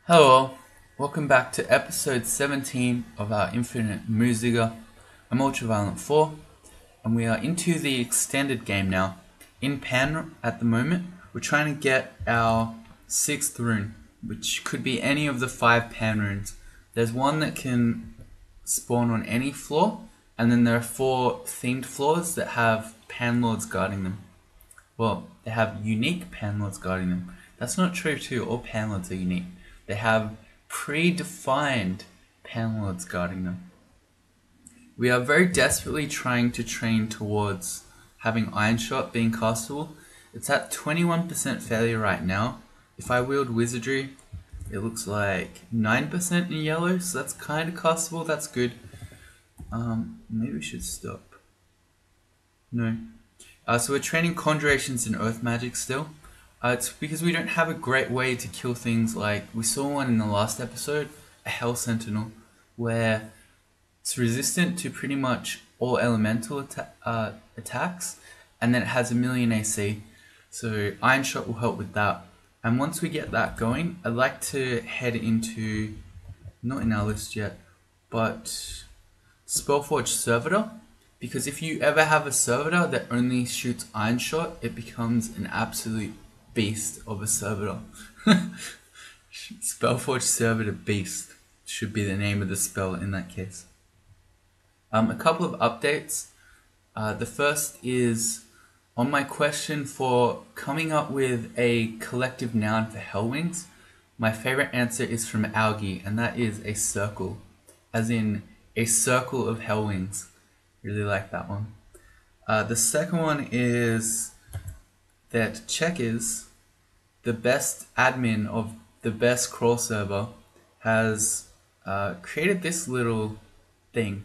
Hello all, welcome back to episode 17 of our Infinite MuWz. I'm Ultraviolent 4, and we are into the extended game now. In Pan at the moment, we're trying to get our 6th rune, which could be any of the 5 Pan runes. There's one that can spawn on any floor, and then there are 4 themed floors that have Pan Lords guarding them. Well, they have unique Pan Lords guarding them. That's not true too, all Pan Lords are unique. They have predefined Pan Lords guarding them. We are very desperately trying to train towards having Iron Shot being castable. It's at 21% failure right now. If I wield Wizardry, it looks like 9% in yellow, so that's kind of castable, that's good. Maybe we should stop. No. So we're training Conjurations and Earth Magic still. It's because we don't have a great way to kill things like, we saw one in the last episode, a Hell Sentinel, where it's resistant to pretty much all elemental attacks, and then it has 1,000,000 AC, so Iron Shot will help with that. And once we get that going, I'd like to head into, not in our list yet, but Spellforge Servitor, because if you ever have a Servitor that only shoots Iron Shot, it becomes an absolute beast of a servitor. Spellforge Servitor Beast should be the name of the spell in that case. A couple of updates. The first is on my question for coming up with a collective noun for Hellwings. My favorite answer is from Algae, and that is a circle, as in a circle of Hellwings. Really like that one. The second one is that Checkers, the best admin of the best crawl server, has created this little thing.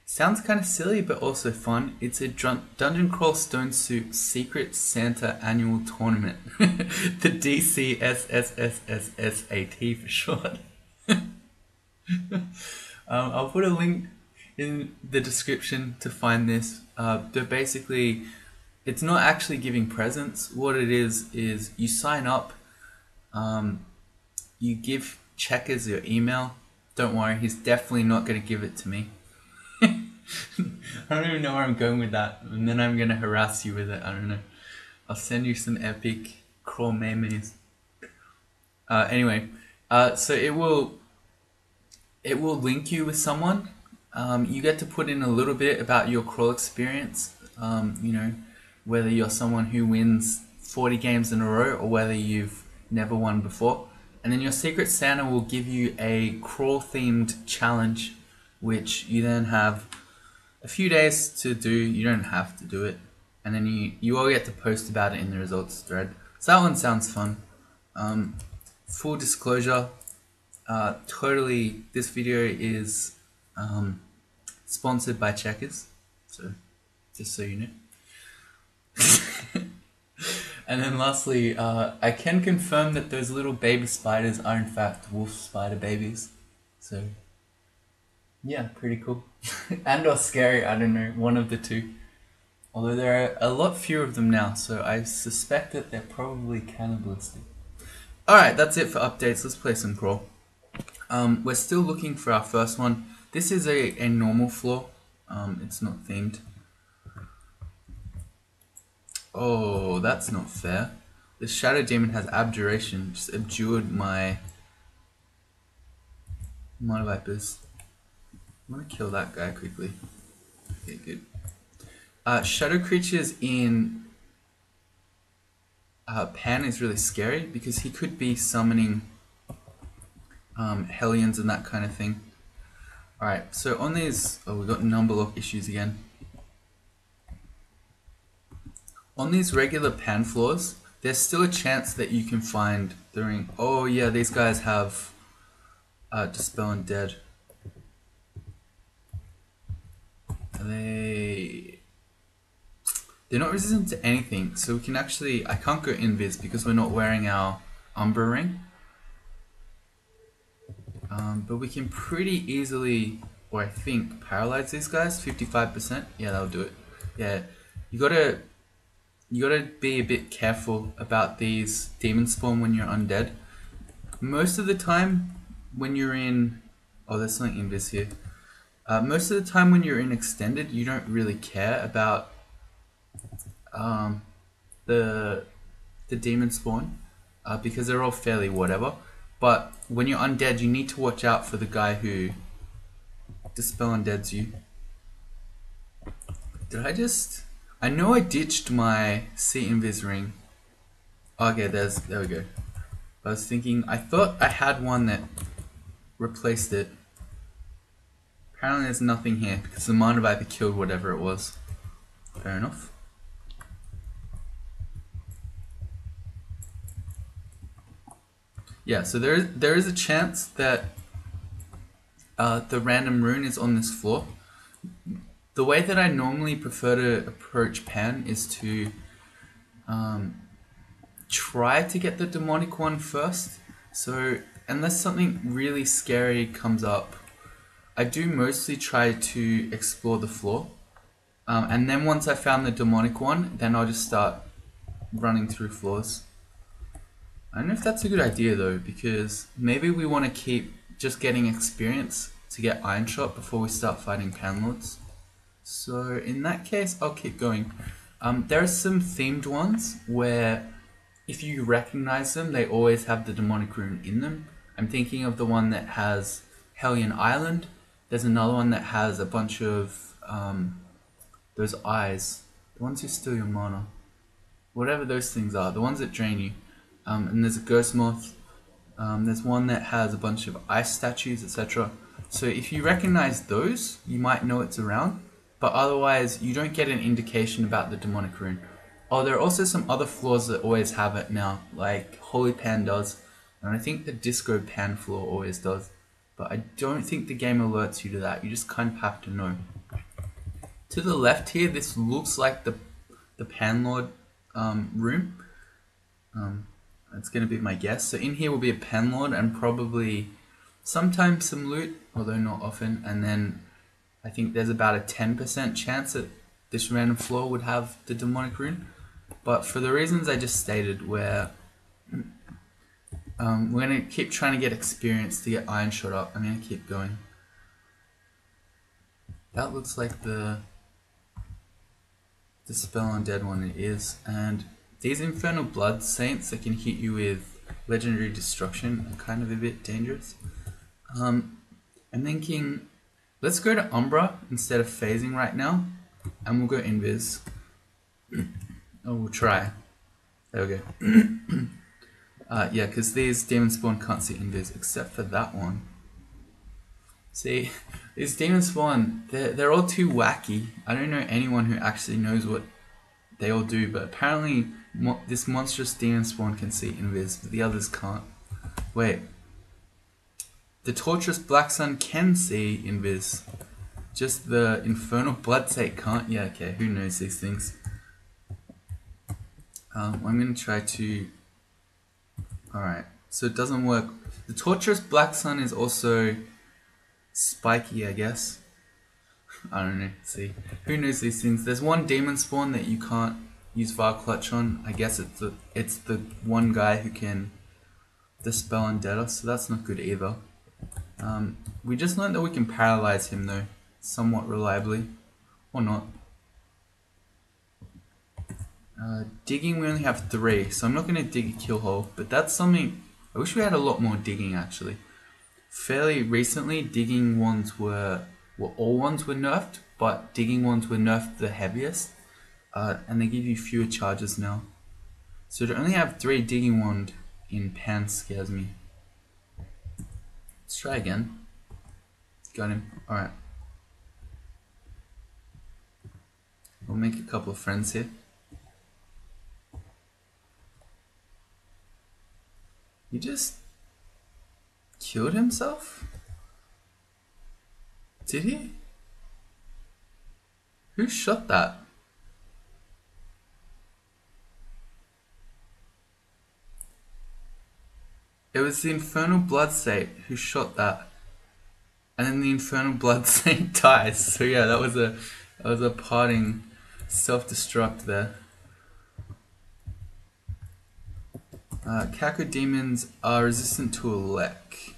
Sounds kind of silly, but also fun. It's a Dungeon Crawl Stone Soup Secret Santa Annual Tournament. The DCSSSSSAT for short. I'll put a link in the description to find this. They're basically, it's not actually giving presents. What it is you sign up, you give Checkers your email. Don't worry, he's definitely not going to give it to me. I don't even know where I'm going with that, and then I'm going to harass you with it. I don't know. I'll send you some epic crawl memes. Anyway, so it will link you with someone. You get to put in a little bit about your crawl experience. You know, whether you're someone who wins 40 games in a row or whether you've never won before. And then your Secret Santa will give you a crawl themed challenge, which you then have a few days to do. You don't have to do it. And then you all get to post about it in the results thread. So that one sounds fun. Full disclosure, totally, this video is sponsored by Checkers. So, just so you know. And then lastly, I can confirm that those little baby spiders are in fact wolf spider babies. So yeah, pretty cool. And or scary, I don't know, one of the two. Although there are a lot fewer of them now, so I suspect that they're probably cannibalistic. Alright, that's it for updates. Let's play some crawl. We're still looking for our first one. This is a normal floor. It's not themed. Oh, that's not fair. The Shadow Demon has Abjuration, just abjured my Vipers. I'm gonna kill that guy quickly. Okay, good. Shadow creatures in Pan is really scary because he could be summoning Hellions and that kind of thing. Alright, so on these, oh, we got number lock issues again. On these regular Pan floors, there's still a chance that you can find the ring. Oh yeah, these guys have Dispel Undead. They're not resistant to anything, so we can actually, I can't go invis because we're not wearing our Umbra ring. But we can pretty easily, or I think, paralyze these guys, 55%. Yeah, that'll do it. Yeah, you gotta be a bit careful about these demon spawn when you're undead. most of the time when you're in... Oh, there's something invis here. Most of the time when you're in extended, you don't really care about the demon spawn because they're all fairly whatever. But when you're undead, you need to watch out for the guy who dispel undeads you. Did I just... I know I ditched my see invis ring. Okay, there we go. I was thinking, I thought I had one that replaced it. Apparently there's nothing here because the Mana Viper killed whatever it was. Fair enough. Yeah, so there is a chance that the random rune is on this floor. The way that I normally prefer to approach Pan is to try to get the demonic one first. So unless something really scary comes up, I do mostly try to explore the floor. And then once I found the demonic one, then I'll just start running through floors. I don't know if that's a good idea though, because maybe we want to keep just getting experience to get Iron Shot before we start fighting Panlords. So in that case, I'll keep going. There are some themed ones where if you recognize them, they always have the demonic rune in them. I'm thinking of the one that has Hellion Island. There's another one that has a bunch of those eyes, the ones who steal your mana. Whatever those things are, the ones that drain you. And there's a ghost moth. There's one that has a bunch of ice statues, etc. So if you recognize those, you might know it's around. But otherwise, you don't get an indication about the demonic rune. Oh, there are also some other floors that always have it now, like Holy Pan does. And I think the Disco Pan floor always does. But I don't think the game alerts you to that. You just kind of have to know. To the left here, this looks like the Panlord room. That's going to be my guess. So in here will be a Panlord and probably sometimes some loot, although not often. And then I think there's about a 10% chance that this random floor would have the demonic rune. But for the reasons I just stated, where we're going to keep trying to get experience to get Iron Shot up. I'm going to keep going. That looks like the spell undead one. It is. And these Infernal Blood Saints that can hit you with Legendary Destruction are kind of a bit dangerous. I'm thinking, let's go to Umbra instead of phasing right now, and we'll go Invis. Oh, we'll try. There we go. Yeah, because these Demon Spawn can't see Invis, except for that one. See, these Demon Spawn, they're all too wacky. I don't know anyone who actually knows what they all do, but apparently this monstrous Demon Spawn can see Invis, but the others can't. Wait. The Torturous Black Sun can see Invis. Just the Infernal Blood Saint can't? Yeah, okay, who knows these things. I'm going to try to... Alright, so it doesn't work. The Torturous Black Sun is also spiky, I guess. I don't know, see. Who knows these things? There's one Demon Spawn that you can't use Vile Clutch on. I guess it's the one guy who can dispel undead us, so that's not good either. We just learned that we can paralyze him though, somewhat reliably. Or not. Digging, we only have 3, so I'm not going to dig a kill hole, but that's something... I wish we had a lot more digging actually. Fairly recently, digging ones were... Well, all ones were nerfed, but digging ones were nerfed the heaviest. And they give you fewer charges now. So to only have 3 digging wand in Pan scares me. Let's try again. Got him. Alright. We'll make a couple of friends here. He just killed himself? Did he? Who shot that? It was the Infernal Blood Saint who shot that. And then the Infernal Blood Saint dies. So yeah, that was a parting self-destruct there. Cacodemons are resistant to elect,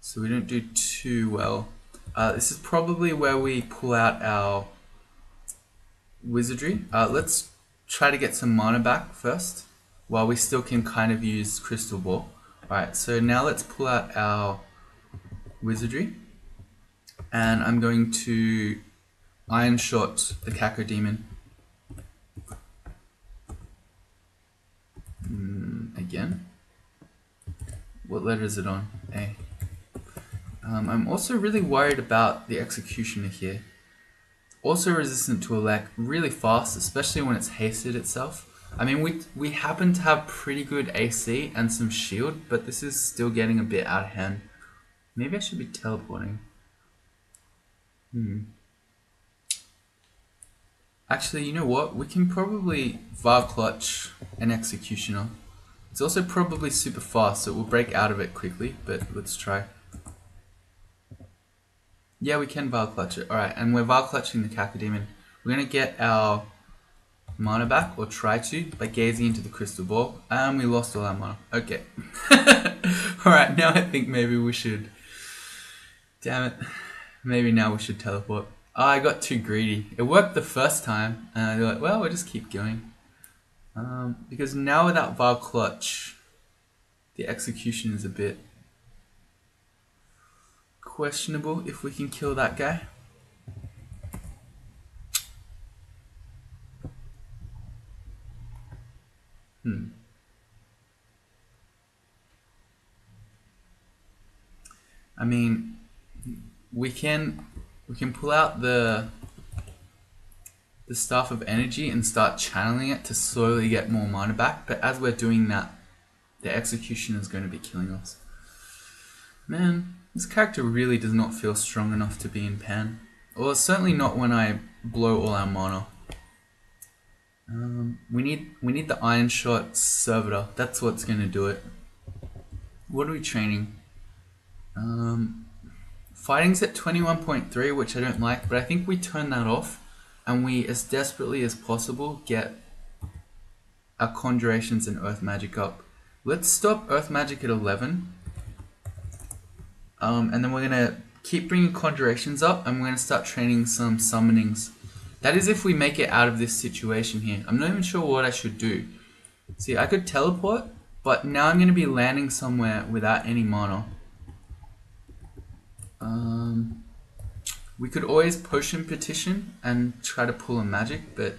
so we don't do too well. This is probably where we pull out our wizardry. Let's try to get some mana back first, while we still can kind of use Crystal Ball. Alright, so now let's pull out our wizardry, and I'm going to Iron Shot the Cacodemon. Again. What letter is it on? A. I'm also really worried about the Executioner here. Also resistant to elect, really fast, especially when it's hasted itself. I mean, we happen to have pretty good AC and some shield, but this is still getting a bit out of hand. Maybe I should be teleporting. Actually, you know what? We can probably Var Clutch an Executioner. It's also probably super fast, so it will break out of it quickly, but let's try. Yeah, we can Var Clutch it. Alright, and we're Var Clutching the Cacodemon. We're going to get our mana back, or try to, by gazing into the crystal ball. And we lost all our mana. Okay. Alright, now I think maybe we should... Damn it. Maybe now we should teleport. Oh, I got too greedy. It worked the first time, and I was like, well, we'll just keep going. Because now without Var Clutch, the execution is a bit questionable if we can kill that guy. I mean, we can pull out the Staff of Energy and start channeling it to slowly get more mana back, but as we're doing that, the execution is going to be killing us. Man, this character really does not feel strong enough to be in Pan. Well, certainly not when I blow all our mana. We need the Iron Shot Servitor. That's what's going to do it. What are we training? Fighting's at 21.3, which I don't like, but I think we turn that off and we, as desperately as possible, get our Conjurations and Earth Magic up. Let's stop Earth Magic at 11. And then we're going to keep bringing Conjurations up, and we're going to start training some Summonings. That is if we make it out of this situation here. I'm not even sure what I should do. See, I could teleport, but now I'm going to be landing somewhere without any mana. We could always Potion Petition and try to pull a magic, but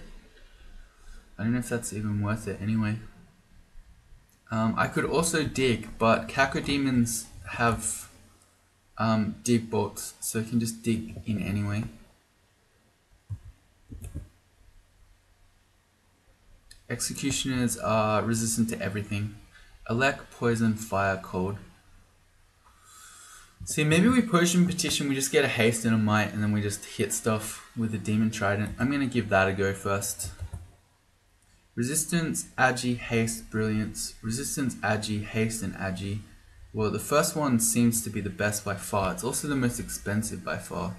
I don't know if that's even worth it anyway. I could also dig, but Cacodemons have dig bolts, so I can just dig in anyway. Executioners are resistant to everything. Elect, poison, fire, cold. See, maybe we Potion Petition, we just get a haste and a might, and then we just hit stuff with the Demon Trident. I'm going to give that a go first. Resistance, Agi, Haste, Brilliance. Resistance, Agi, Haste, and Agi. Well, the first one seems to be the best by far. It's also the most expensive by far.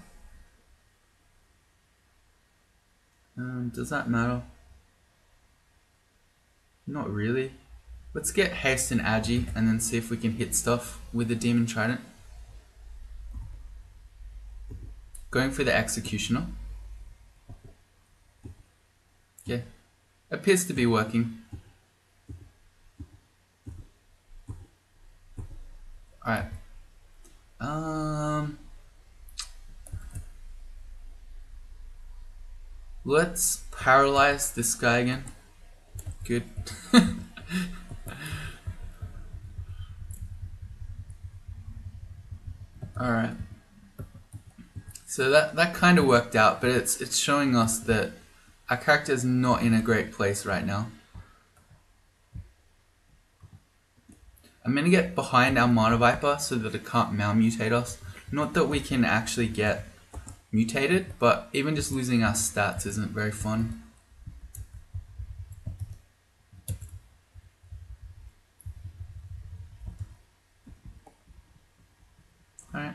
Does that matter? Not really. Let's get Haste and Agi, and then see if we can hit stuff with the Demon Trident. Going for the Executioner. Yeah, appears to be working. Alright. Let's paralyze this guy again. Good. Alright. So that kind of worked out, but it's showing us that our character is not in a great place right now. I'm going to get behind our Mana Viper so that it can't malmutate us. Not that we can actually get mutated, but even just losing our stats isn't very fun. Alright.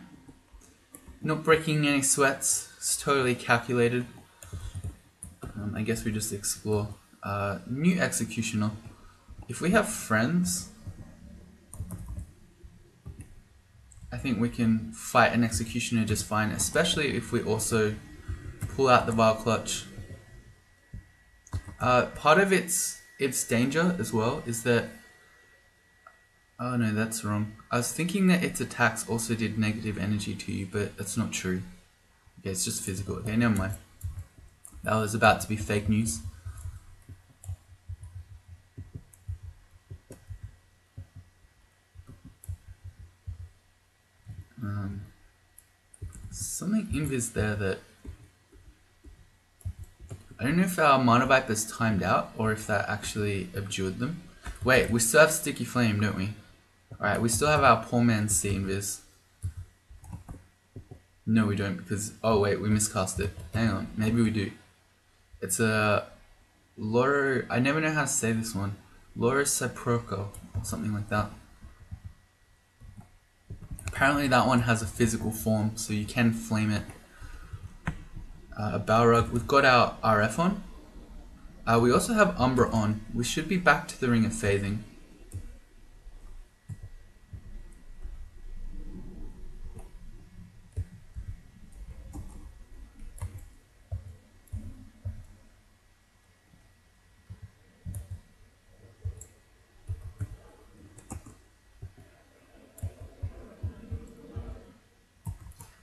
Not breaking any sweats. It's totally calculated. I guess we just explore. New Executioner. If we have friends, I think we can fight an executioner just fine, especially if we also pull out the Vile Clutch. Part of its danger as well is that... Oh no, that's wrong. I was thinking that its attacks also did negative energy to you, but that's not true. Okay, it's just physical. Okay, never mind. That was about to be fake news. Something invis there that... I don't know if our Mana Viper's timed out or if that actually abjured them. Wait, we still have Sticky Flame, don't we? Alright, we still have our poor man's C invis. No, we don't, because... Oh wait, we miscast it. Hang on, maybe we do. It's a... Loro... I never know how to say this one. Loriciproco, or something like that. Apparently that one has a physical form, so you can flame it. A Balrog. We've got our RF on. We also have Umbra on. We should be back to the Ring of Phasing.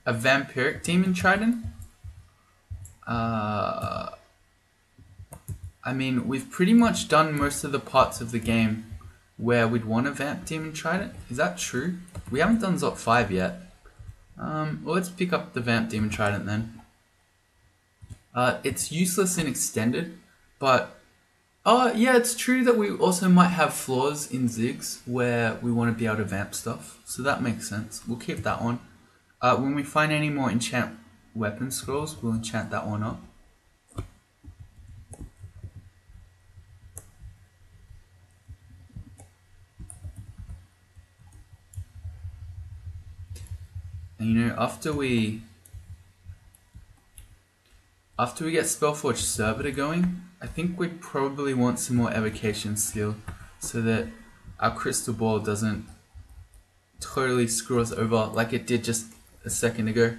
A Vampiric Demon Trident? I mean, we've pretty much done most of the parts of the game where we'd want a Vamp Demon Trident. Is that true? We haven't done Zop 5 yet. Well, let's pick up the Vamp Demon Trident then. It's useless in Extended, but... Oh, yeah, it's true that we also might have flaws in Ziggs where we want to be able to vamp stuff. So that makes sense. We'll keep that one. When we find any more enchant weapon scrolls, we'll enchant that one up. And you know, after we get Spellforge Servitor going, I think we probably want some more evocation skill so that our crystal ball doesn't totally screw us over like it did just a second ago.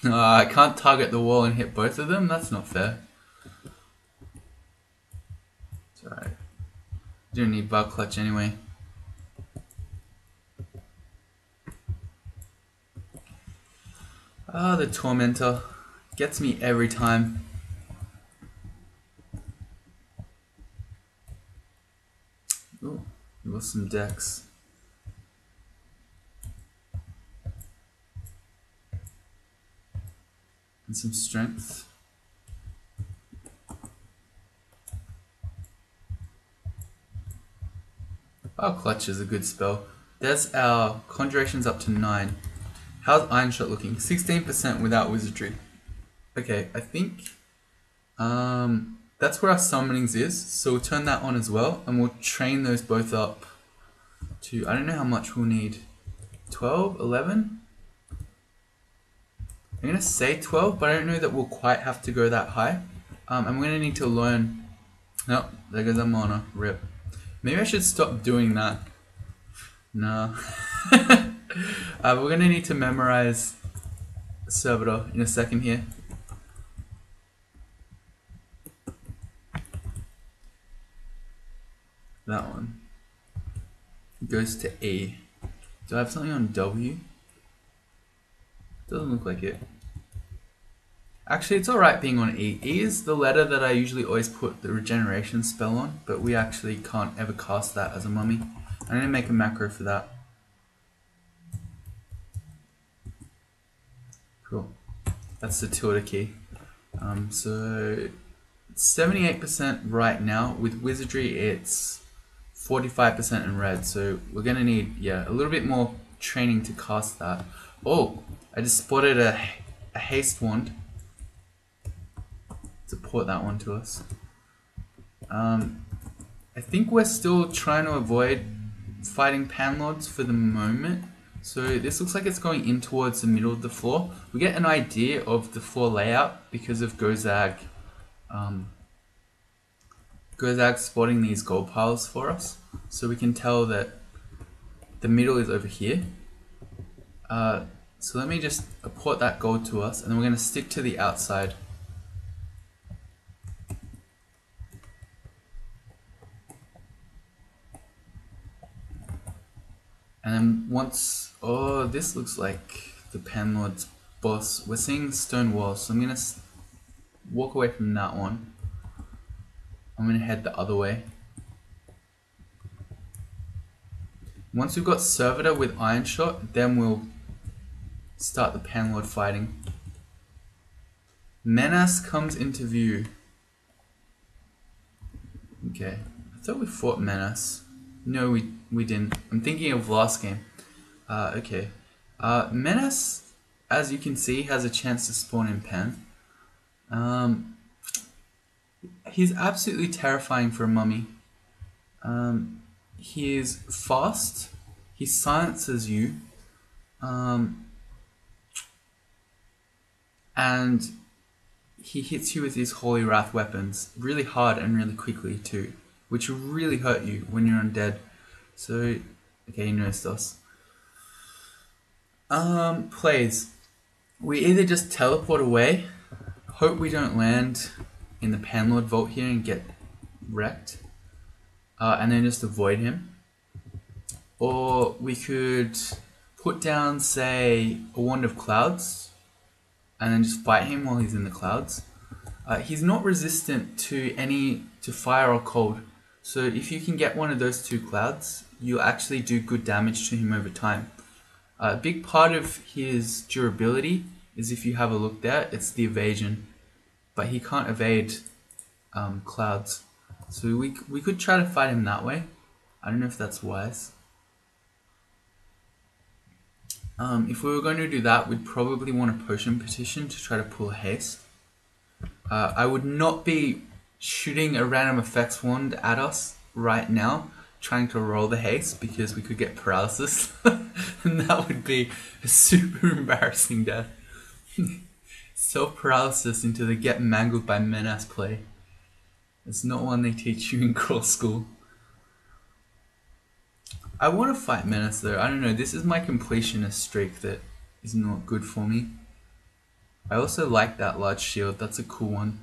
I can't target the wall and hit both of them? That's not fair. It's alright. Don't need Bug Clutch anyway. Ah, the Tormentor. Gets me every time. Ooh, we got some decks. And some strength. Our Clutch is a good spell. There's our Conjurations up to 9. How's Iron Shot looking? 16% without Wizardry. Okay, I think that's where our summonings is. So we'll turn that on as well, and we'll train those both up to, I don't know how much we'll need. 12, 11? I'm gonna say 12, but I don't know that we'll quite have to go that high. I'm gonna need to learn. No, there goes our mana. Rip. Maybe I should stop doing that. No. We're gonna need to memorize Servitor in a second here. That one goes to A. Do I have something on W? Doesn't look like it. Actually, it's alright being on E. E is the letter that I usually always put the regeneration spell on, but we actually can't ever cast that as a mummy. I'm gonna make a macro for that. Cool. That's the tilde key. So 78% right now. With Wizardry, it's 45% in red. So we're gonna need, yeah, a little bit more training to cast that. Oh, I just spotted a haste wand. Support that one to us. I think we're still trying to avoid fighting Panlords for the moment. So this looks like it's going in towards the middle of the floor. We get an idea of the floor layout because of Gozag. Gozag spotting these gold piles for us. So we can tell that the middle is over here. So let me just apport that gold to us, and then we're going to stick to the outside. And then once, oh, this looks like the Panlord's boss. We're seeing stone walls, so I'm going to walk away from that one. I'm going to head the other way. Once we've got Servitor with Iron Shot, then we'll start the Panlord fighting. Menace comes into view. Okay, I thought we fought Menace. No, we didn't. I'm thinking of last game. Okay. Menace, as you can see, has a chance to spawn in Pan. He's absolutely terrifying for a mummy. He is fast. He silences you. And he hits you with his Holy Wrath weapons really hard and really quickly too, which will really hurt you when you're undead. So, okay, you noticed us. Plays. We either just teleport away, hope we don't land in the Panlord vault here and get wrecked, and then just avoid him. Or we could put down, say, a Wand of Clouds, and then just fight him while he's in the clouds. He's not resistant to fire or cold, so if you can get one of those two clouds, you'll actually do good damage to him over time. A big part of his durability is, if you have a look there, it's the evasion, but he can't evade clouds. So we could try to fight him that way. I don't know if that's wise. If we were going to do that, we'd probably want a potion petition to try to pull a haste. I would not be shooting a random effects wand at us right now, trying to roll the haste, because we could get paralysis. And that would be a super embarrassing death. Self-paralysis into the get mangled by Menace play. It's not one they teach you in crawl school. I want to fight Menace though. I don't know, this is my completionist streak that is not good for me. I also like that large shield, that's a cool one.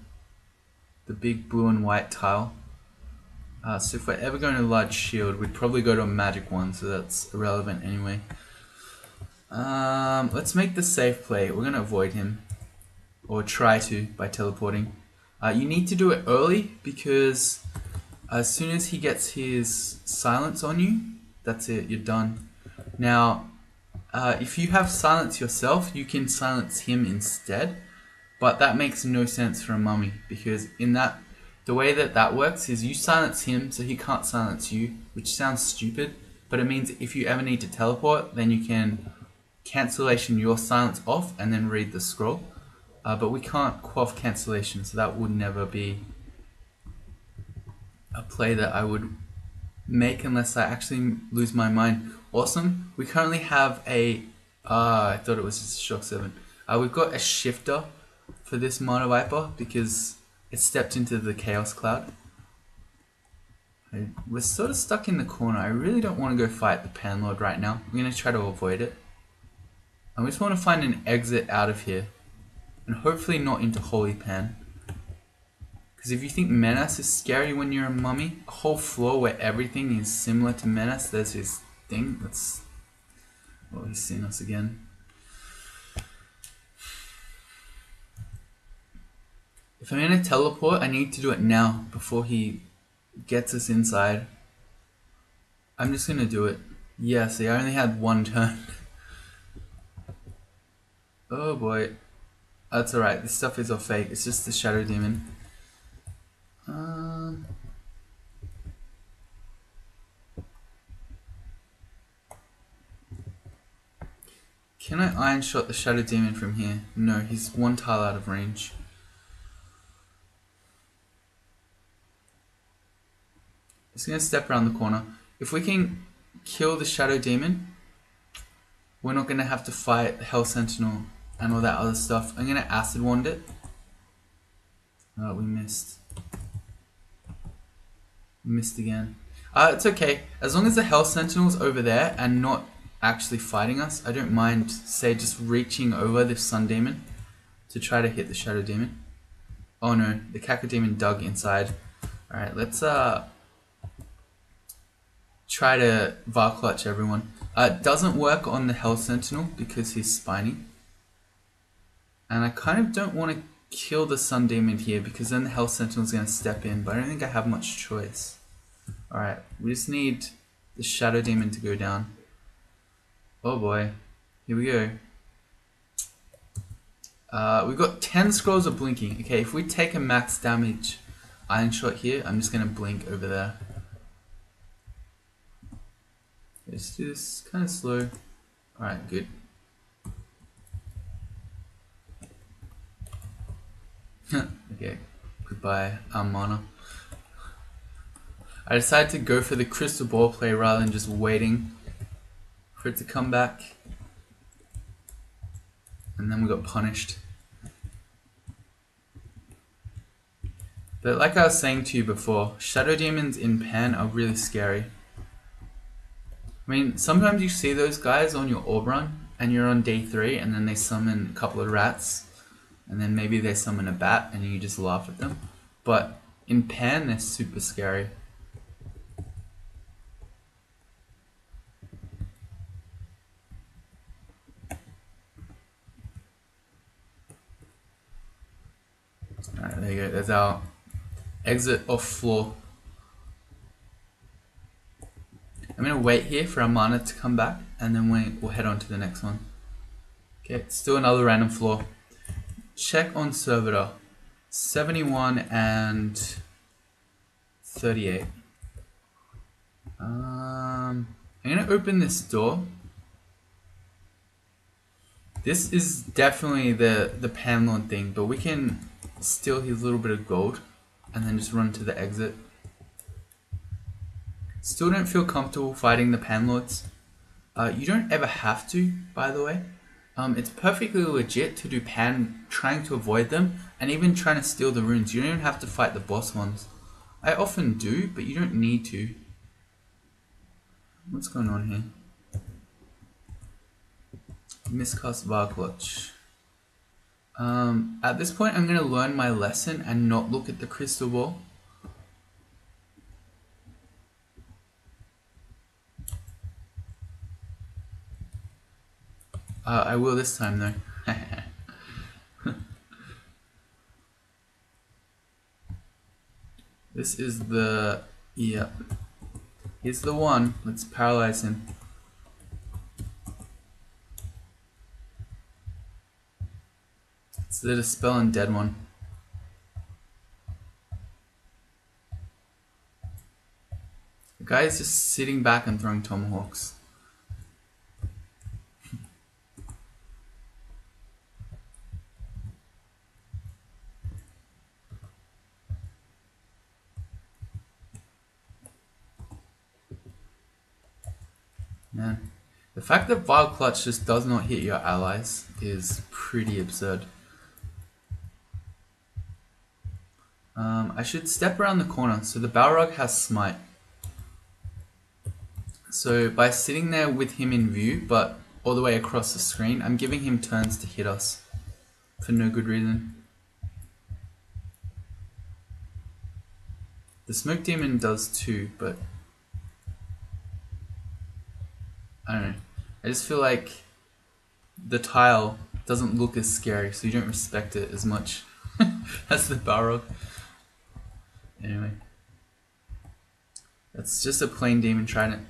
The big blue and white tile. So if we're ever going to a large shield, we'd probably go to a magic one, so that's irrelevant anyway. Let's make the safe play. We're going to avoid him. Or try to, by teleporting. You need to do it early, because as soon as he gets his silence on you, that's it, you're done. Now, if you have silence yourself, you can silence him instead, but that makes no sense for a mummy, because the way that works is you silence him so he can't silence you, which sounds stupid, but it means if you ever need to teleport, then you can cancellation your silence off and then read the scroll. But we can't quaff cancellation, so that would never be a play that I would make unless I actually lose my mind. Awesome. We currently have a I thought it was just a shock 7. We've got a shifter for this Mana Viper because it stepped into the Chaos Cloud. We're sort of stuck in the corner. I really don't want to go fight the Panlord right now. I'm going to try to avoid it. And we just want to find an exit out of here. And hopefully not into Holy Pan. Because if you think Menace is scary when you're a mummy, a whole floor where everything is similar to Menace, there's his thing. That's... oh, he's seen us again. If I'm going to teleport, I need to do it now before he gets us inside. I'm just going to do it. Yeah, see, I only had one turn. Oh boy. That's alright, this stuff is all fake. It's just the Shadow Demon. Can I Iron Shot the Shadow Demon from here? No, he's one tile out of range. Just gonna step around the corner. If we can kill the Shadow Demon, we're not gonna have to fight the Hell Sentinel and all that other stuff. I'm gonna acid wand it. Oh, we missed. We missed again. It's okay. As long as the Hell Sentinel's over there and not actually fighting us, I don't mind, say, just reaching over the Sun Demon to try to hit the Shadow Demon. Oh no, the Cacodemon dug inside. Alright, let's try to VAR clutch everyone. It doesn't work on the Hell Sentinel because he's spiny. And I kind of don't want to kill the Sun Demon here because then the Hell Sentinel is going to step in, but I don't think I have much choice. Alright, we just need the Shadow Demon to go down. Oh boy, here we go. We've got 10 scrolls of blinking. Okay, if we take a max damage iron shot here, I'm just going to blink over there. Let's do this kind of slow. Alright, good. Okay, goodbye, mana. I decided to go for the crystal ball play rather than just waiting for it to come back. And then we got punished. But like I was saying to you before, Shadow Demons in Pan are really scary. I mean, sometimes you see those guys on your orb run and you're on day 3 and then they summon a couple of rats and then maybe they summon a bat and you just laugh at them. But in Pan, they're super scary. Alright, there you go. There's our exit off floor. I'm going to wait here for our mana to come back and then we'll head on to the next one. Okay, still another random floor. Check on servitor. 71 and 38. I'm going to open this door. This is definitely the Panlord thing, but we can steal his little bit of gold and then just run to the exit. Still don't feel comfortable fighting the Panlords. You don't ever have to, by the way. It's perfectly legit to do Pan trying to avoid them and even trying to steal the runes. You don't even have to fight the boss ones. I often do, but you don't need to. What's going on here? Miscast VAR clutch. At this point I'm going to learn my lesson and not look at the crystal ball. I will this time though. This is the... Yep. He's the one. Let's paralyze him. It's the Dispel and Dead one. The guy is just sitting back and throwing tomahawks. Man, the fact that Vile Clutch just does not hit your allies is pretty absurd. I should step around the corner. So the Balrog has Smite. So by sitting there with him in view, but all the way across the screen, I'm giving him turns to hit us for no good reason. The Smoke Demon does too, but I don't know. I just feel like the tile doesn't look as scary, so you don't respect it as much as the Balrog. Anyway, that's just a plain demon trident.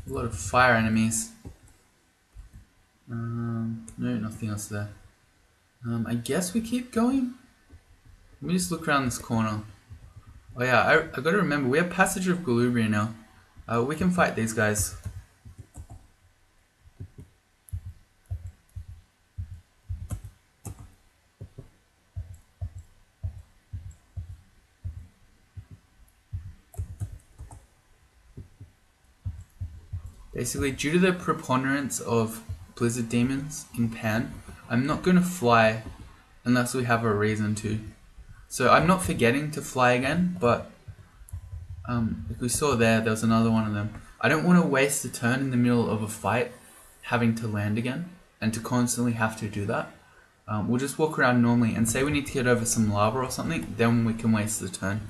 A lot of fire enemies. No, nothing else there. I guess we keep going. Let me just look around this corner. Oh yeah, I gotta remember, we have Passage of Galubria now. We can fight these guys. Basically, due to the preponderance of blizzard demons in Pan, I'm not going to fly unless we have a reason to. So I'm not forgetting to fly again, but like we saw there was another one of them. I don't want to waste a turn in the middle of a fight having to land again and to constantly have to do that. We'll just walk around normally and say we need to get over some lava or something, then we can waste the turn.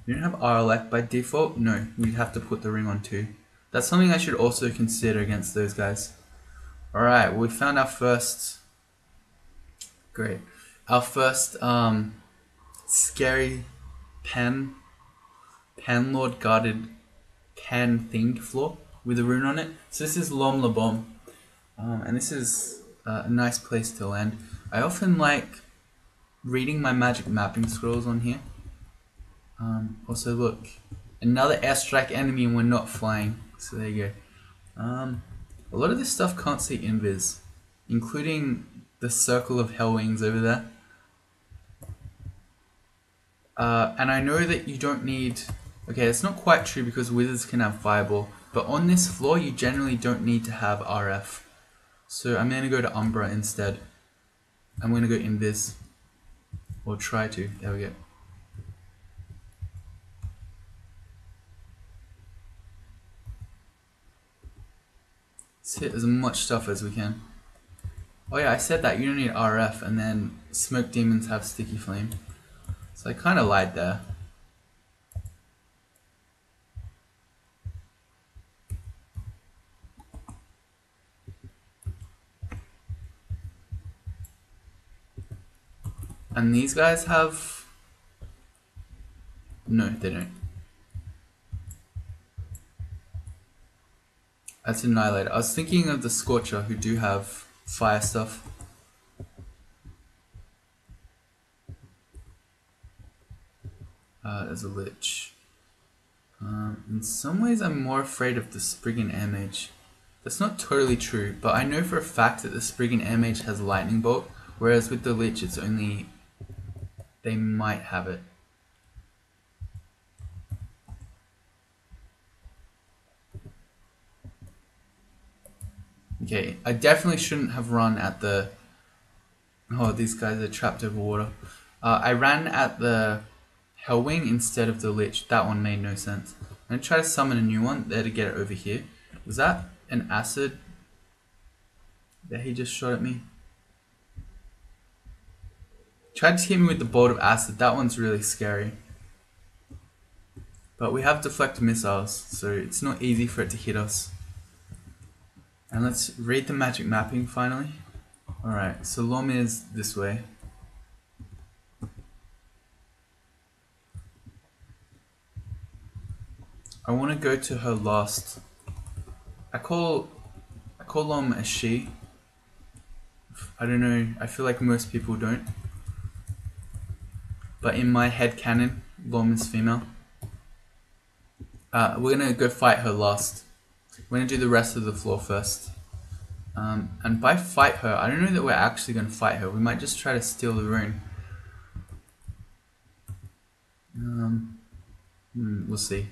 You don't have RLX by default? No, you have to put the ring on too. That's something I should also consider against those guys. Alright, well, we found our first... Great. Our first scary Pan Lord guarded Pan themed floor with a rune on it. So this is Lom Lobon. And this is a nice place to land. I often like reading my magic mapping scrolls on here. Also look, another airstrike enemy and we're not flying. So there you go. A lot of this stuff can't see invis, including the circle of hell wings over there. And I know that you don't need... Okay, it's not quite true because wizards can have fireball, but on this floor you generally don't need to have RF. So I'm going to go to Umbra instead. I'm going to go invis. Or try to. There we go. Let's hit as much stuff as we can. Oh yeah, I said that you don't need RF, and then smoke demons have sticky flame. So I kind of lied there. And these guys have... No, they don't. That's Annihilator. I was thinking of the Scorcher who do have fire stuff. There's a Lich. In some ways I'm more afraid of the Spriggan Air Mage. That's not totally true, but I know for a fact that the Spriggan Air Mage has Lightning Bolt, whereas with the Lich it's only... They might have it. Okay, I definitely shouldn't have run at the... Oh, these guys are trapped over water. I ran at the Hellwing instead of the Lich. That one made no sense. I'm going to try to summon a new one there to get it over here. Was that an acid that he just shot at me? Tried to hit me with the bolt of acid. That one's really scary. But we have deflect missiles, so it's not easy for it to hit us. And let's read the magic mapping finally. Alright, so Lom is this way. I want to go to her last. I call Lom a she. I don't know, I feel like most people don't. But in my head canon, Lom is female. We're gonna go fight her last. We're gonna do the rest of the floor first. And by fight her, I don't know that we're actually gonna fight her. We might just try to steal the rune. We'll see.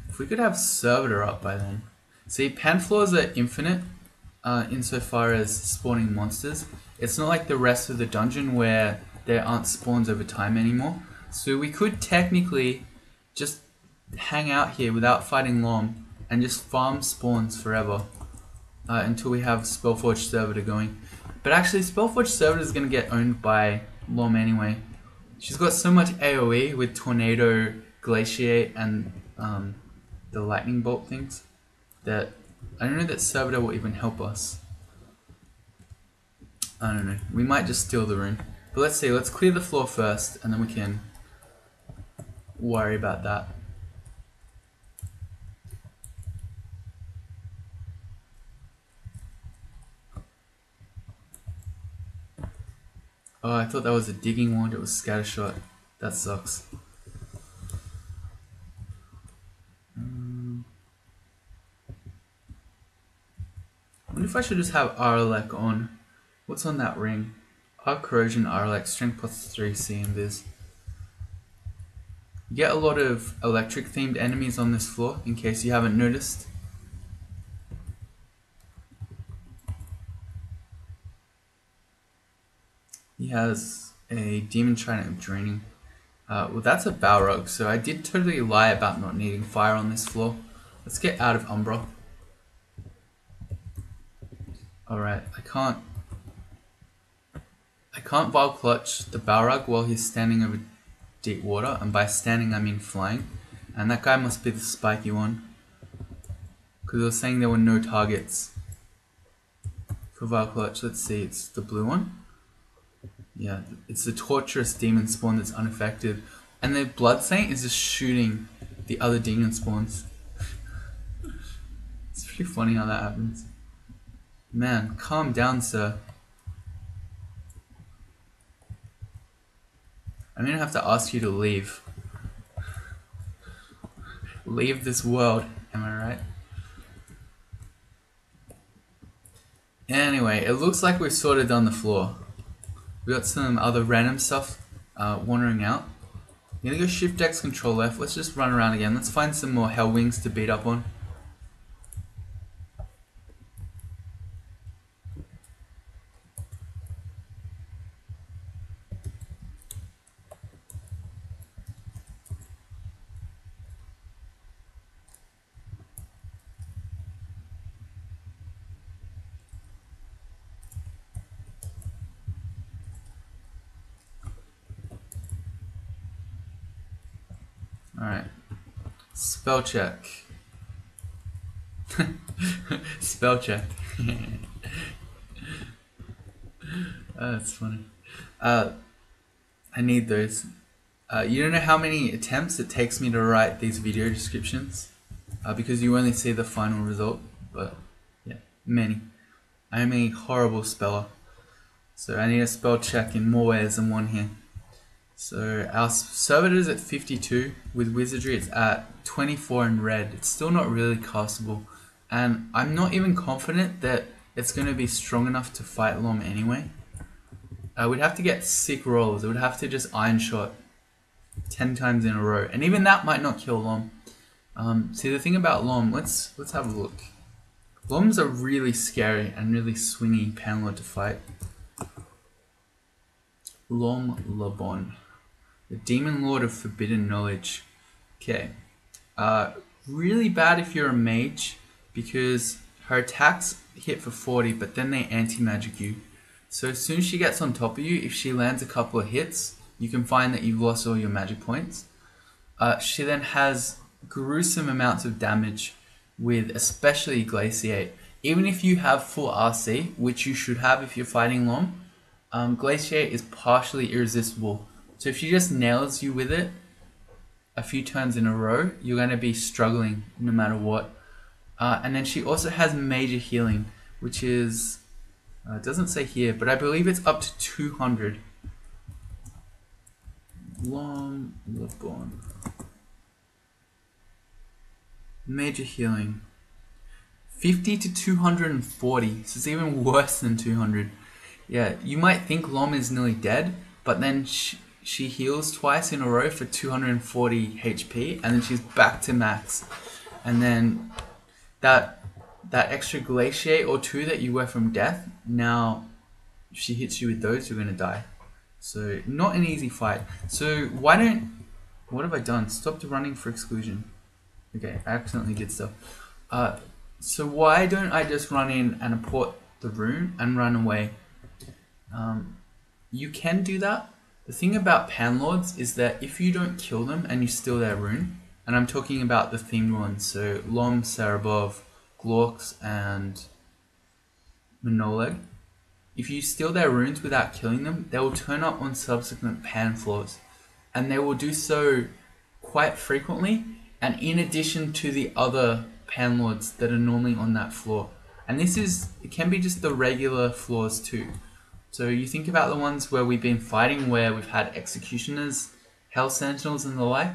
If we could have Servitor up by then. See, pan floors are infinite insofar as spawning monsters. It's not like the rest of the dungeon where there aren't spawns over time anymore. So we could technically just hang out here without fighting Lom and just farm spawns forever until we have Spellforge Servitor going. But actually Spellforge Servitor is going to get owned by Lom anyway. She's got so much AoE with Tornado, Glaciate and the Lightning Bolt things that I don't know that Servitor will even help us. I don't know. We might just steal the rune. But let's see, let's clear the floor first and then we can worry about that. Oh, I thought that was a digging wand, it was scattershot. That sucks. I wonder if I should just have Aralek on. What's on that ring? Arc Corrosion, Aralek, Strength +3, C and Viz. You get a lot of electric themed enemies on this floor, in case you haven't noticed. He has a demon trident of draining. Well, that's a Balrog, so I did totally lie about not needing fire on this floor. Let's get out of Umbra. Alright, I can't Vile Clutch the Balrog while he's standing over deep water, and by standing I mean flying. And that guy must be the spiky one, because it was saying there were no targets for Vile Clutch. Let's see, it's the blue one. Yeah, it's the torturous demon spawn that's unaffected, and the Blood Saint is just shooting the other demon spawns. It's pretty funny how that happens. Man, calm down, sir. I'm gonna have to ask you to leave. Leave this world, am I right? Anyway, it looks like we've sorted done the floor. We got some other random stuff wandering out. I'm gonna go Shift X Control F. Let's just run around again. Let's find some more Hell Wings to beat up on. Alright. Spell check. Spell check. That's funny. I need those. You don't know how many attempts it takes me to write these video descriptions, because you only see the final result, but yeah, many. I am a horrible speller, so I need a spell check in more ways than one here. So our servitor is at 52, with wizardry it's at 24 in red. It's still not really castable, and I'm not even confident that it's going to be strong enough to fight Lom anyway. We'd have to get sick rolls. It would have to just iron shot 10 times in a row, and even that might not kill Lom. See, the thing about Lom, let's have a look. Loms are really scary and really swingy panlord to fight. Lom Lobon, the Demon Lord of Forbidden Knowledge. Okay, really bad if you're a mage, because her attacks hit for 40, but then they anti-magic you. So as soon as she gets on top of you, if she lands a couple of hits, you can find that you've lost all your magic points. She then has gruesome amounts of damage with especially Glaciate. Even if you have full RC, which you should have if you're fighting Lom, Glaciate is partially irresistible. So if she just nails you with it a few turns in a row, you're going to be struggling no matter what. And then she also has major healing, which is, it doesn't say here, but I believe it's up to 200. Lom Lobon. Major healing. 50 to 240, so it's even worse than 200. Yeah, you might think Lom is nearly dead, but then she heals twice in a row for 240 HP, and then she's back to max. And then that extra glaciate or two that you were from death, now if she hits you with those, you're gonna die. So not an easy fight. So what have I done? Stopped running for exclusion. Okay, I accidentally did stuff. So why don't I just run in and import the rune and run away? You can do that. The thing about panlords is that if you don't kill them and you steal their rune, and I'm talking about the themed ones, so Lom, Sarabov, Glorks, and Monoleg, if you steal their runes without killing them, they will turn up on subsequent pan floors, and they will do so quite frequently, and in addition to the other panlords that are normally on that floor. And it can be just the regular floors too. So you think about the ones where we've been fighting, where we've had executioners, hell sentinels and the like.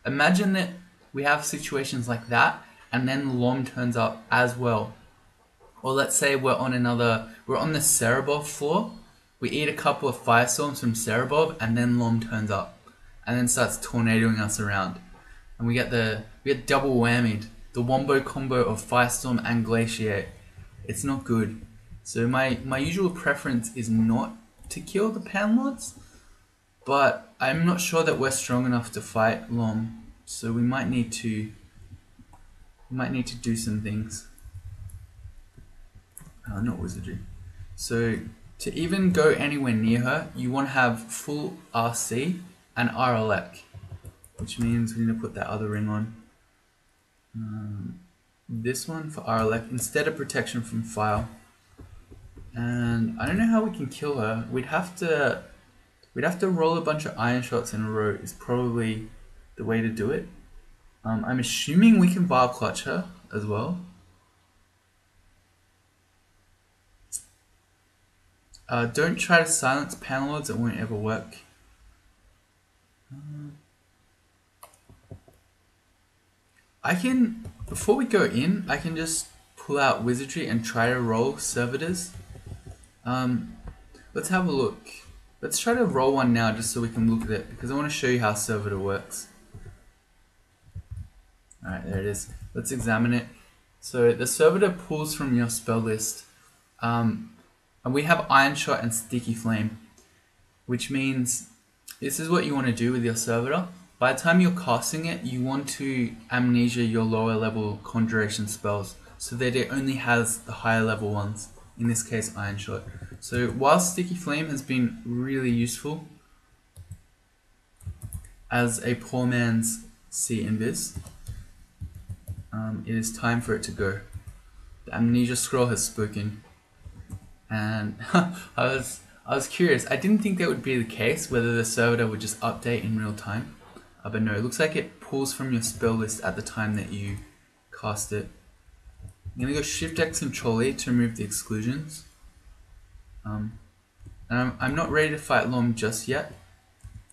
Imagine that we have situations like that, and then Lom turns up as well. Or let's say we're on the Sarabov floor, we eat a couple of firestorms from Sarabov, and then Lom turns up. and then starts tornadoing us around. And we get double whammied. The wombo combo of Firestorm and Glaciate. It's not good. So my usual preference is not to kill the Panlords, but I'm not sure that we're strong enough to fight Lom. So we might need to do some things. Not wizardry. So to even go anywhere near her, you want to have full RC and RLEC, which means we need to put that other ring on. This one for RLEC instead of protection from fire. And I don't know how we can kill her. We'd have to roll a bunch of iron shots in a row is probably the way to do it. I'm assuming we can bar clutch her as well. Don't try to silence Panlords, it won't ever work. Before we go in, I can just pull out wizardry and try to roll servitors. Let's have a look. Let's try to roll one now just so we can look at it, because I want to show you how servitor works. Alright, there it is. Let's examine it. So the servitor pulls from your spell list. And we have Iron Shot and Sticky Flame, which means this is what you want to do with your servitor. By the time you're casting it, you want to amnesia your lower level conjuration spells so that it only has the higher level ones, in this case Iron Shot. So while Sticky Flame has been really useful as a poor man's See Invis, it is time for it to go. The amnesia scroll has spoken. And I was curious. I didn't think that would be the case, whether the servitor would just update in real time. But no, it looks like it pulls from your spell list at the time that you cast it. I'm going to go Shift-X Control-E to remove the exclusions. And I'm not ready to fight Lom just yet,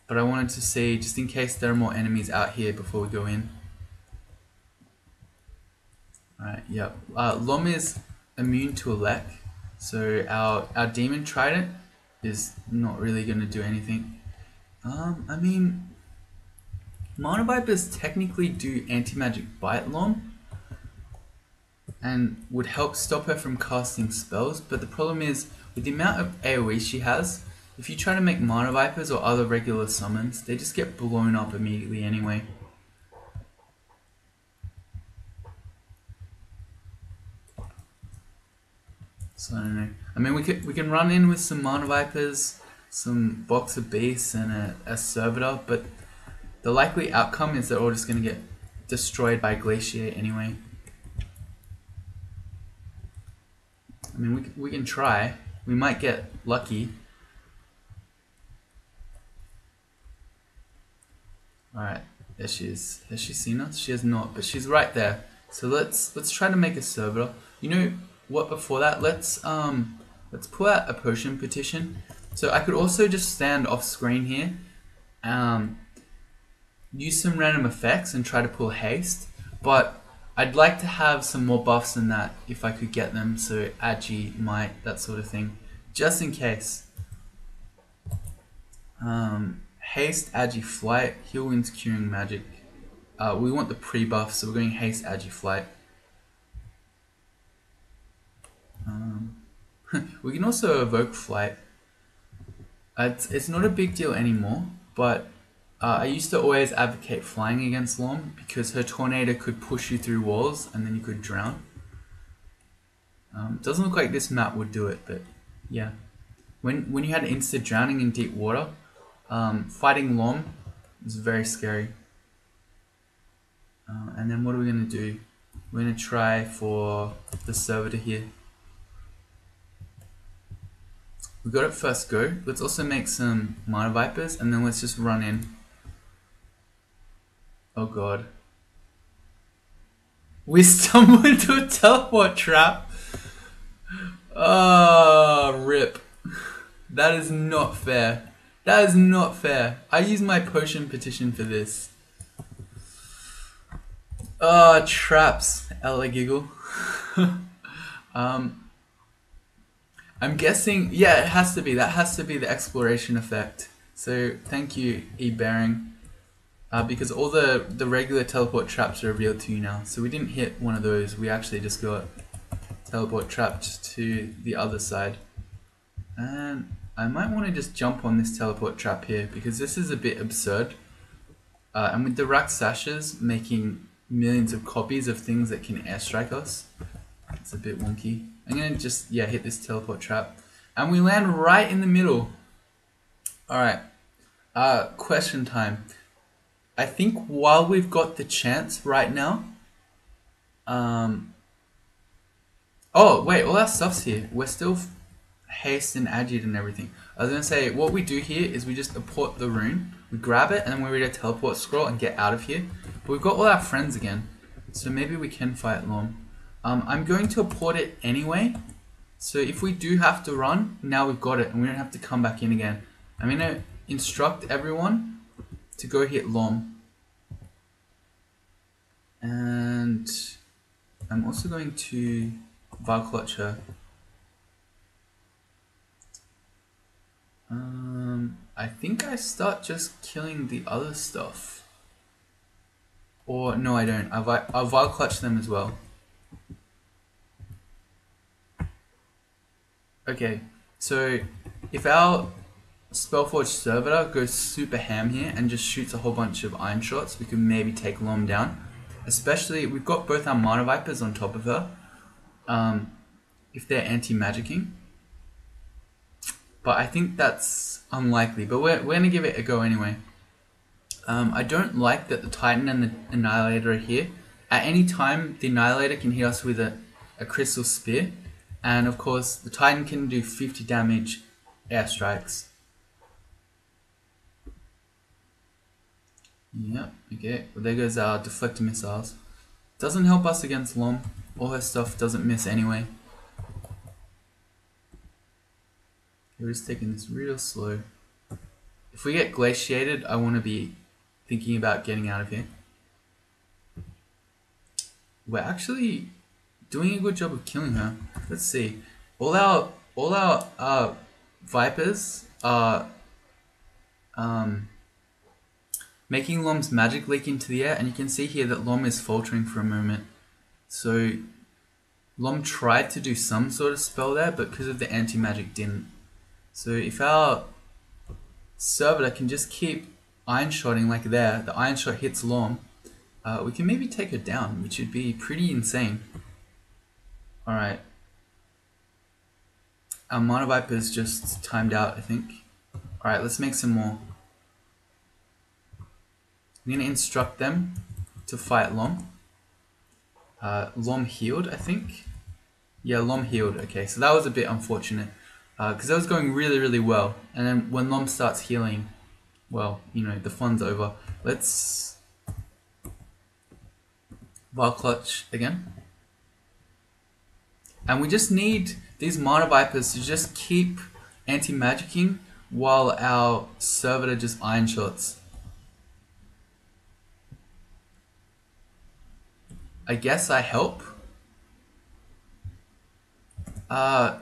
but I wanted to see, just in case there are more enemies out here before we go in. Alright, yep. Lom is immune to Elec, so our Demon Trident is not really going to do anything. I mean, Mana Vipers technically do anti-magic bite Lom and would help stop her from casting spells, but the problem is with the amount of AoE she has, if you try to make Mana Vipers or other regular summons, they just get blown up immediately anyway. So I don't know. I mean, we can run in with some Mana Vipers, some Box of Beasts, and a Servitor, but the likely outcome is they're all just going to get destroyed by Glaciate anyway. I mean, we can try. We might get lucky. Alright, there she is. Has she seen us? She has not, but she's right there. So let's try to make a Servitor. You know what, before that, let's pull out a potion petition. So I could also just stand off screen here, use some random effects and try to pull haste, but I'd like to have some more buffs than that if I could get them, so Agi, Might, that sort of thing, just in case. Haste, Agi, Flight, Heal Wounds, Curing Magic. We want the pre-buff, so we're going Haste, Agi, Flight. We can also evoke Flight. It's not a big deal anymore, but I used to always advocate flying against Lom because her Tornado could push you through walls and then you could drown. Doesn't look like this map would do it, but yeah. When you had insta drowning in deep water, fighting Lom was very scary. And then what are we going to do? We're going to try for the Servitor here. We got it first go. Let's also make some Mana Vipers and then let's just run in. Oh god. We stumbled into a teleport trap. Oh, rip. That is not fair. That is not fair. I used my potion petition for this. Oh, traps. Ella giggle. I'm guessing, yeah, it has to be. That has to be the exploration effect. So, thank you, E-Bearing. because all the regular teleport traps are revealed to you now. So we didn't hit one of those, we actually just got teleport trapped to the other side. And I might want to just jump on this teleport trap here because this is a bit absurd. And with the Rakshasas making millions of copies of things that can airstrike us, it's a bit wonky. I'm going to just, hit this teleport trap. And we land right in the middle. Alright, question time. I think while we've got the chance right now, oh wait, all our stuff's here. We're still haste and agit and everything. I was gonna say, what we do here is we just import the rune, we grab it, and then we read a teleport scroll and get out of here. But we've got all our friends again, so maybe we can fight Lom. I'm going to import it anyway, so if we do have to run, now we've got it, and we don't have to come back in again. I'm gonna instruct everyone to go hit Lom. And I'm also going to Varclutch her. I think I start just killing the other stuff. Or, no I don't. I'll Varclutch them as well. Okay, so if our Spellforge Servitor goes super ham here and just shoots a whole bunch of iron shots, we can maybe take Lom down. Especially, we've got both our Mana Vipers on top of her. If they're anti-magicking. But I think that's unlikely, but we're going to give it a go anyway. I don't like that the Titan and the Annihilator are here. At any time, the Annihilator can hit us with a Crystal Spear. And of course, the Titan can do 50 damage airstrikes. Yep, okay. Well, there goes our deflector missiles. Doesn't help us against Lom. All her stuff doesn't miss anyway. We're just taking this real slow. If we get glaciated, I want to be thinking about getting out of here. We're actually doing a good job of killing her. Let's see. All our Vipers are making Lom's magic leak into the air, and you can see here that Lom is faltering for a moment. So Lom tried to do some sort of spell there, but because of the anti-magic didn't. So if our Servitor can just keep iron shotting like there, the iron shot hits Lom, we can maybe take her down, which would be pretty insane. Alright. Our Mana Viper's just timed out, I think. Alright, let's make some more. I'm going to instruct them to fight Lom. Lom healed, I think. Yeah, Lom healed. Okay, so that was a bit unfortunate. Because that was going really, really well. And then when Lom starts healing, well, you know, the fun's over. Let's Varclutch again. And we just need these Mana Vipers to just keep anti-magicking while our Servitor just iron shots. I guess I help. How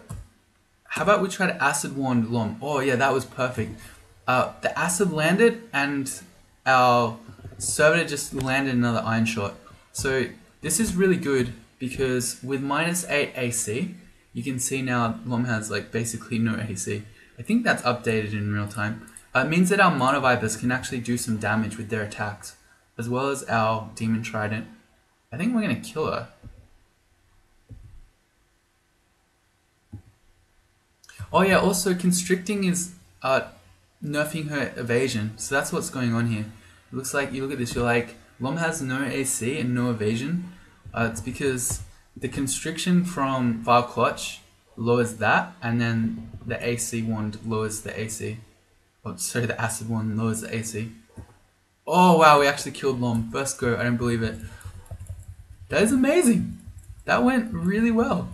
about we try to Acid Wand Lom? Oh yeah, that was perfect. The Acid landed and our Servitor just landed another Iron Shot. So this is really good because with -8 AC, you can see now Lom has like basically no AC. I think that's updated in real time. It means that our Mana Vipers can actually do some damage with their attacks, as well as our Demon Trident. I think we're gonna kill her. Oh yeah, also Constricting is nerfing her evasion, so that's what's going on here. It looks like, you look at this, you're like, Lom has no AC and no evasion. It's because the Constriction from Varclutch lowers that, and then the AC wand lowers the AC. Oh, sorry, the Acid wand lowers the AC. Oh wow, we actually killed Lom. First go, I don't believe it. That is amazing. That went really well.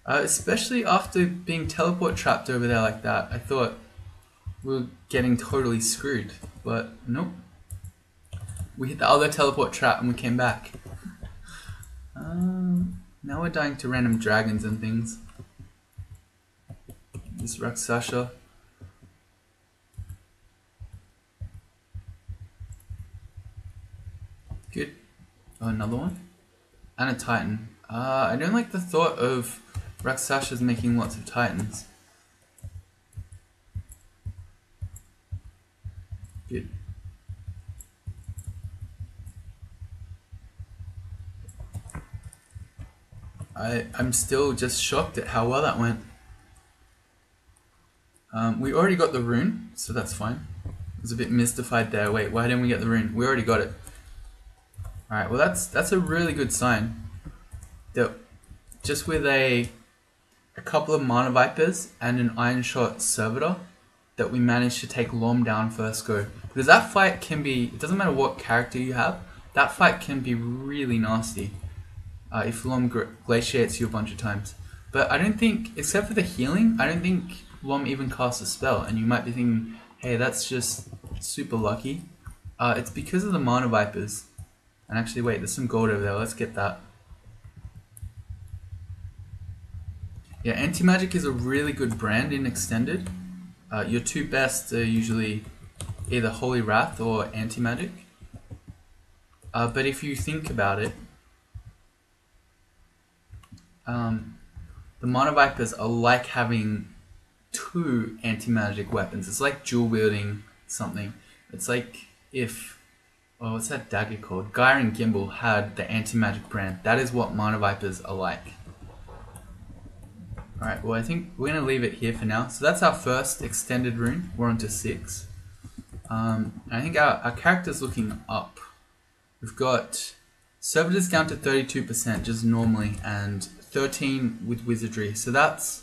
Especially after being teleport trapped over there like that. I thought we were getting totally screwed, but nope. We hit the other teleport trap and we came back. Now we're dying to random dragons and things. This Rakshasa. Good. Oh, another one. And a Titan. I don't like the thought of Rakshasas making lots of Titans. Good. I'm still just shocked at how well that went. We already got the rune, so that's fine. I was a bit mystified there. Wait, why didn't we get the rune? We already got it. Alright, well that's a really good sign. That just with a couple of Mana Vipers and an Iron Shot Servitor, that we managed to take Lom down first go. Because that fight can be, it doesn't matter what character you have, that fight can be really nasty. If Lom glaciates you a bunch of times. But I don't think, except for the healing, I don't think Lom even casts a spell. And you might be thinking, hey, that's just super lucky. It's because of the Mana Vipers. And actually, wait, there's some gold over there. Let's get that. Yeah, Anti-Magic is a really good brand in Extended. Your two best are usually either Holy Wrath or Anti-Magic. But if you think about it, the Mana Vipers are like having two anti-magic weapons. It's like dual wielding something. It's like if, oh, what's that dagger called? Gyre and Gimbal had the anti-magic brand. That is what Mana Vipers are like. Alright, well I think we're going to leave it here for now. So that's our first extended rune. We're on to 6. I think our character's looking up. We've got Servitors down to 32% just normally, and 13 with Wizardry. So that's,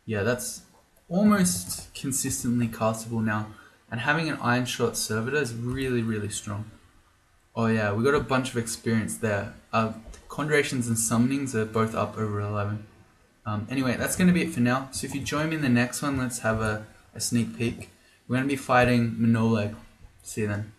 yeah, that's almost consistently castable now. And having an Iron Shot Servitor is really, really strong. Oh yeah, we got a bunch of experience there. Conjurations and Summonings are both up over 11. Anyway, that's going to be it for now. So if you join me in the next one, let's have a sneak peek. We're going to be fighting Manoleg. See you then.